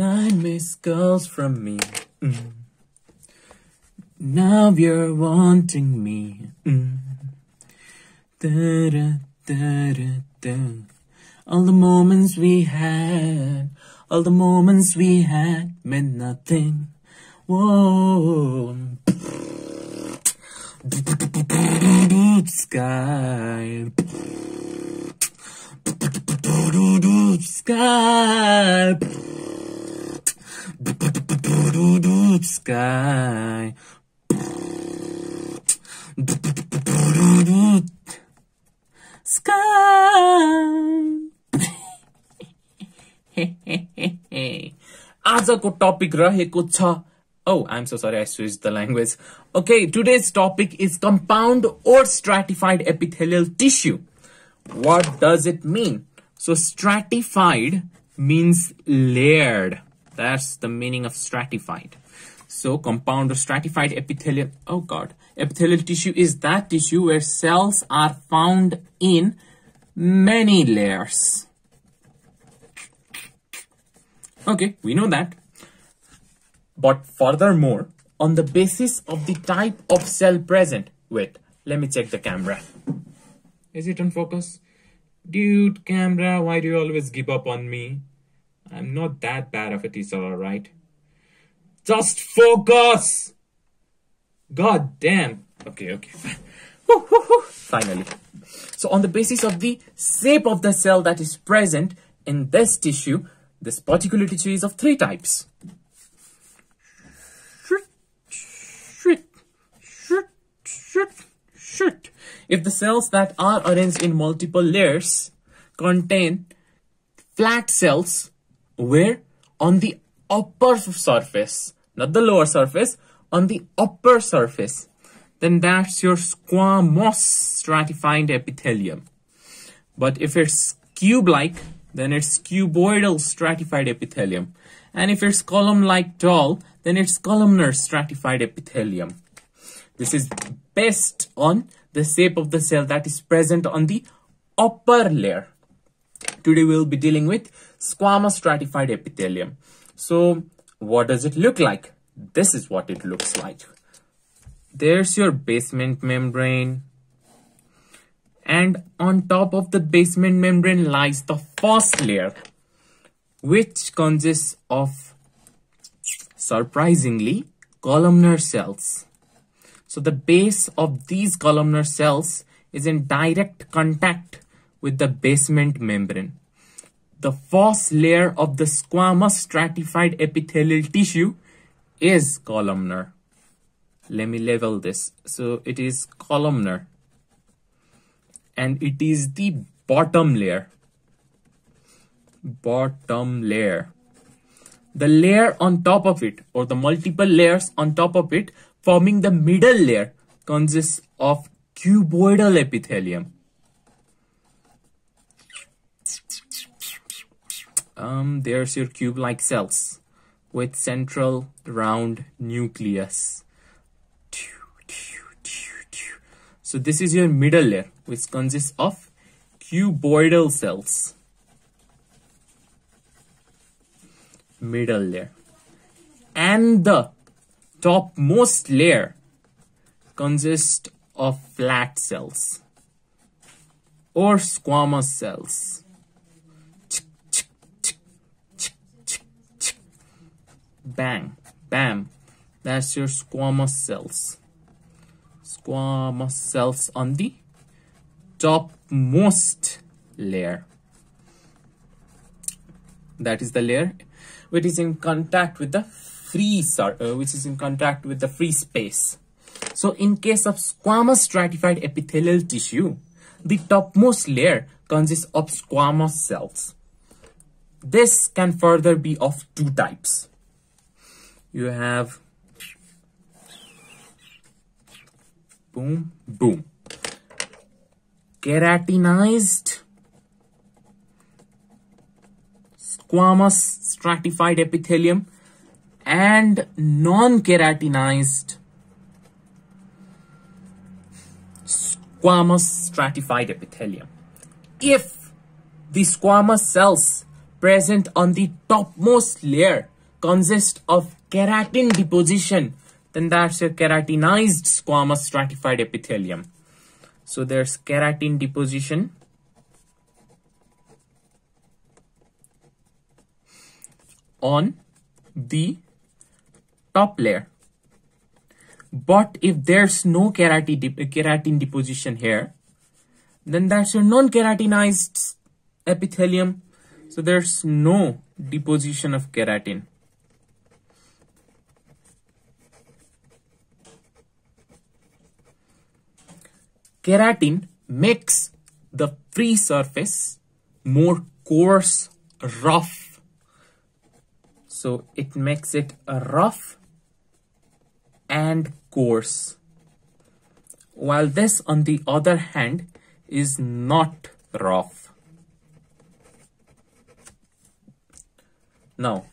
9 missed calls from me. Now you're wanting me. Da, da, da, da. All the moments we had meant nothing. Whoa. Sky. Sky. Sky. आजको topic रहेको छ. Oh, I'm so sorry, I switched the language. Okay, today's topic is compound or stratified epithelial tissue. What does it mean? So stratified means layered. That's the meaning of stratified. So compound or stratified epithelial tissue is that tissue where cells are found in many layers. Okay, we know that. But furthermore, on the basis of the type of cell present, wait, let me check the camera. Is it on focus? Dude, camera, why do you always give up on me? I'm not that bad of a teacher, alright? Just focus! God damn. Okay. Finally. So on the basis of the shape of the cell that is present in this tissue, this particular tissue is of 3 types. If the cells that are arranged in multiple layers contain flat cells where on the upper surface, not the lower surface, on the upper surface, then that's your squamous stratified epithelium. But if it's cube-like, then it's cuboidal stratified epithelium. And if it's column-like tall, then it's columnar stratified epithelium. This is based on the shape of the cell that is present on the upper layer. Today we'll be dealing with squamous stratified epithelium. So what does it look like? This is what it looks like. There's your basement membrane. And on top of the basement membrane lies the first layer, which consists of, surprisingly, columnar cells. So the base of these columnar cells is in direct contact with the basement membrane. The first layer of the squamous stratified epithelial tissue is columnar. Let me level this. So it is columnar. And it is the bottom layer. Bottom layer. The layer on top of it, or the multiple layers on top of it, forming the middle layer, consists of cuboidal epithelium. There's your cube-like cells with central round nucleus. So this is your middle layer, which consists of cuboidal cells. Middle layer. And the topmost layer consists of flat cells or squamous cells. Bang, bam. That's your squamous cells. Squamous cells on the topmost layer. That is the layer which is in contact with the free space. So in case of squamous stratified epithelial tissue, the topmost layer consists of squamous cells. This can further be of 2 types. You have boom, boom. Keratinized squamous stratified epithelium and non-keratinized squamous stratified epithelium. If the squamous cells present on the topmost layer consists of keratin deposition, then that's your keratinized squamous stratified epithelium. So there's keratin deposition on the top layer. But if there's no keratin deposition here, then that's your non-keratinized epithelium. So there's no deposition of keratin. Keratin makes the free surface more coarse, rough. So it makes it rough and coarse. While this, on the other hand, is not rough. Now,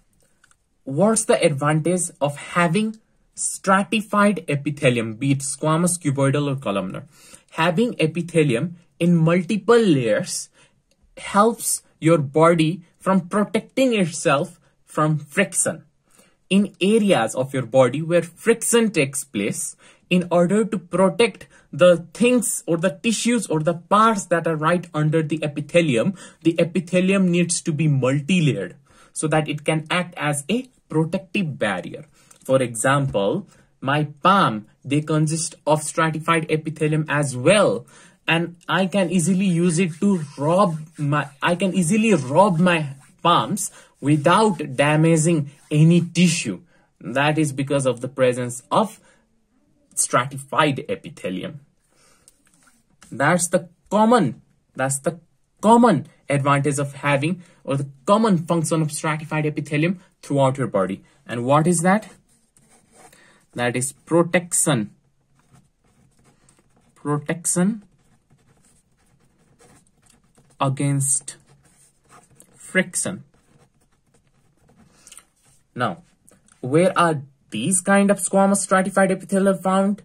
what's the advantage of having stratified epithelium, be it squamous, cuboidal, or columnar? Having epithelium in multiple layers helps your body from protecting itself from friction. In areas of your body where friction takes place, in order to protect the things or the tissues or the parts that are right under the epithelium needs to be multi-layered so that it can act as a protective barrier. For example, my palm, they consist of stratified epithelium as well, and I can easily use it to rub my palms without damaging any tissue. That is because of the presence of stratified epithelium. That's the common advantage of having, or the common function of stratified epithelium throughout your body. And what is that? That is protection. Protection against friction. Now, where are these kind of squamous stratified epithelium found,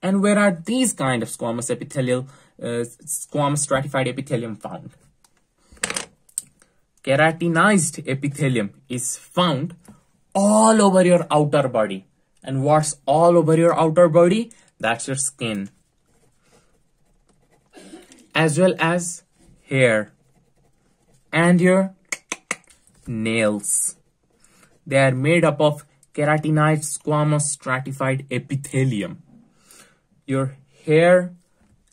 and where are these kind of squamous stratified epithelium found? Keratinized epithelium is found all over your outer body. And what's all over your outer body? That's your skin, as well as hair and your nails. They are made up of keratinized squamous stratified epithelium. Your hair,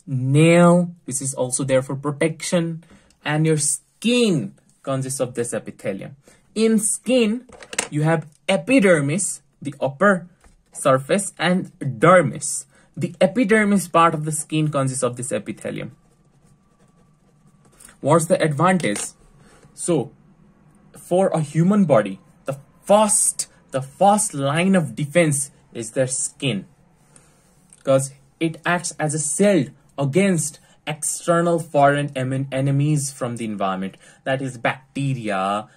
nail, which is also there for protection, and your skin consists of this epithelium. In skin, you have epidermis, the upper surface, and dermis. The epidermis part of the skin consists of this epithelium. What's the advantage? So, for a human body, the first line of defense is their skin, because it acts as a shield against external foreign enemies from the environment, that is bacteria,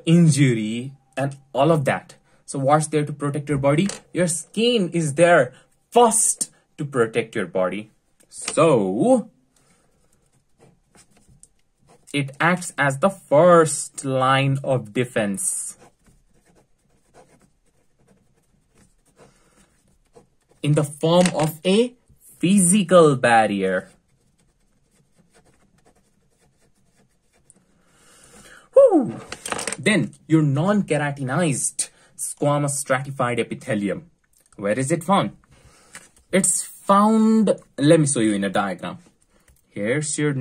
injury, and all of that. So what's there to protect your body? Your skin is there first to protect your body. So it acts as the first line of defense. In the form of a physical barrier. Whew. Then your non-keratinized squamous stratified epithelium. Where is it found? It's found, let me show you in a diagram. Here's your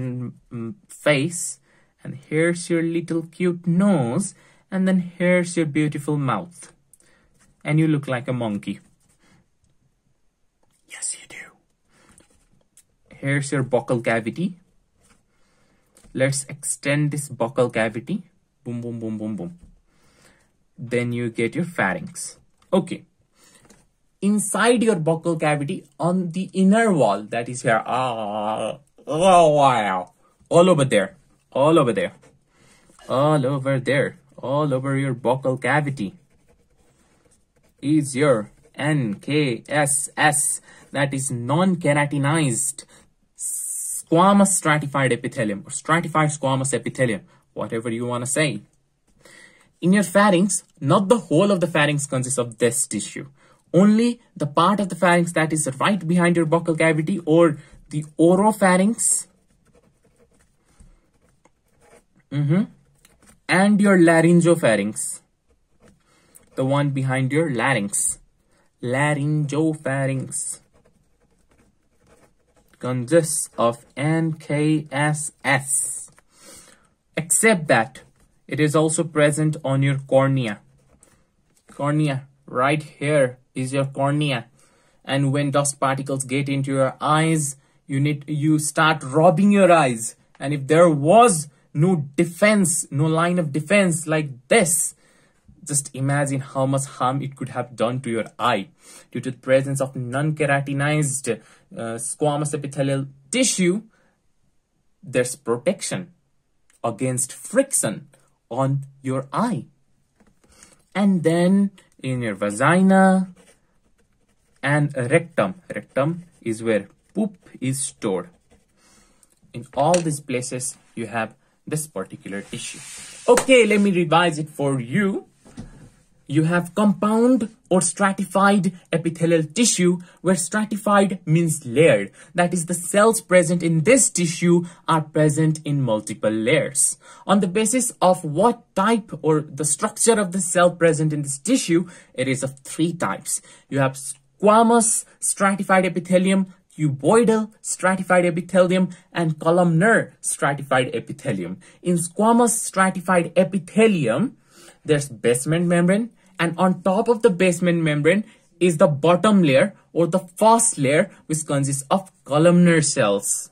face, and here's your little cute nose, and then here's your beautiful mouth. And you look like a monkey. Yes, you do. Here's your buccal cavity. Let's extend this buccal cavity. Boom, boom, boom, boom, boom. Then you get your pharynx. Okay. Inside your buccal cavity, on the inner wall, that is here. Oh, wow. All over there. All over there. All over there. All over your buccal cavity is your NKSS. That is non-keratinized squamous stratified epithelium, or stratified squamous epithelium, whatever you want to say. in your pharynx, not the whole of the pharynx consists of this tissue. Only the part of the pharynx that is right behind your buccal cavity, or the oropharynx, and your laryngopharynx, the one behind your larynx. Laryngopharynx consists of NKSS, except that it is also present on your cornea. Cornea, right here is your cornea, and when dust particles get into your eyes, you start rubbing your eyes, and if there was no defense, no line of defense like this, just imagine how much harm it could have done to your eye. Due to the presence of non-keratinized squamous epithelial tissue, there's protection against friction on your eye. And then in your vagina and rectum. Rectum is where poop is stored. In all these places, you have this particular tissue. Okay, let me revise it for you. You have compound or stratified epithelial tissue, where stratified means layered. That is, the cells present in this tissue are present in multiple layers. On the basis of what type or the structure of the cell present in this tissue, it is of three types. You have squamous stratified epithelium, cuboidal stratified epithelium, and columnar stratified epithelium. In squamous stratified epithelium, there's basement membrane, and on top of the basement membrane is the bottom layer or the first layer, which consists of columnar cells.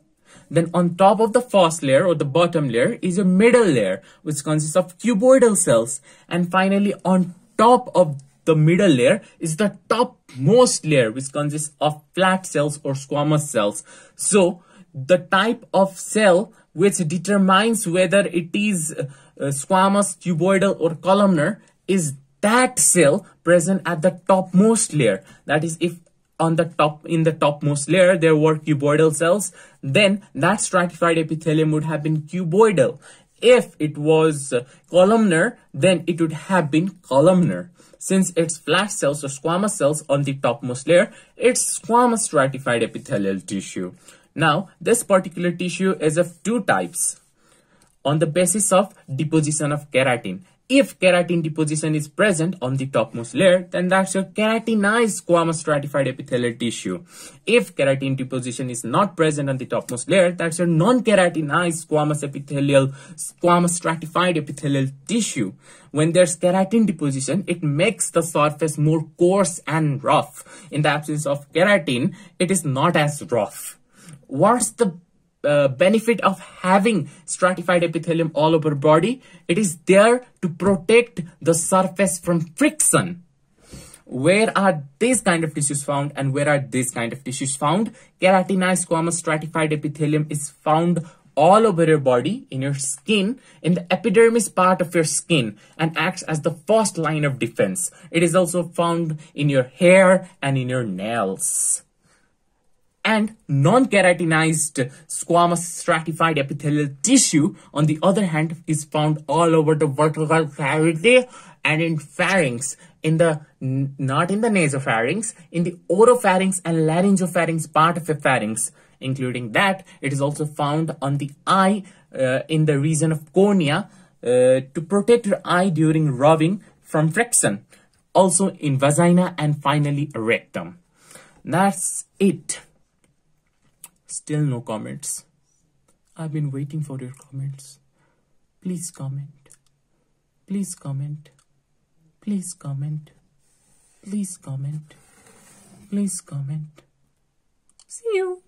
Then on top of the first layer or the bottom layer is a middle layer, which consists of cuboidal cells. And finally, on top of the middle layer is the topmost layer, which consists of flat cells or squamous cells. So the type of cell which determines whether it is squamous, cuboidal, or columnar is that cell present at the topmost layer. That is, if on the top, in the topmost layer there were cuboidal cells, then that stratified epithelium would have been cuboidal. If it was columnar, then it would have been columnar. Since it's flat cells or squamous cells on the topmost layer, it's squamous stratified epithelial tissue. Now, this particular tissue is of two types on the basis of deposition of keratin. If keratin deposition is present on the topmost layer, then that's your keratinized squamous stratified epithelial tissue. If keratin deposition is not present on the topmost layer, that's your non-keratinized squamous stratified epithelial tissue. When there's keratin deposition, it makes the surface more coarse and rough. In the absence of keratin, it is not as rough. What's the benefit of having stratified epithelium all over body? It is there to protect the surface from friction. Where are these kind of tissues found and where are these kind of tissues found? Keratinized squamous stratified epithelium is found all over your body, in your skin, in the epidermis part of your skin, and acts as the first line of defense. It is also found in your hair and in your nails. And non-keratinized squamous stratified epithelial tissue, on the other hand, is found all over the vertebral cavity and in pharynx, not in the nasopharynx, in the oropharynx and laryngopharynx part of the pharynx. Including that, it is also found on the eye, in the region of cornea, to protect your eye during rubbing from friction. Also in vagina and finally rectum. That's it. Still no comments. I've been waiting for your comments. Please comment. Please comment. Please comment. Please comment. Please comment. See you.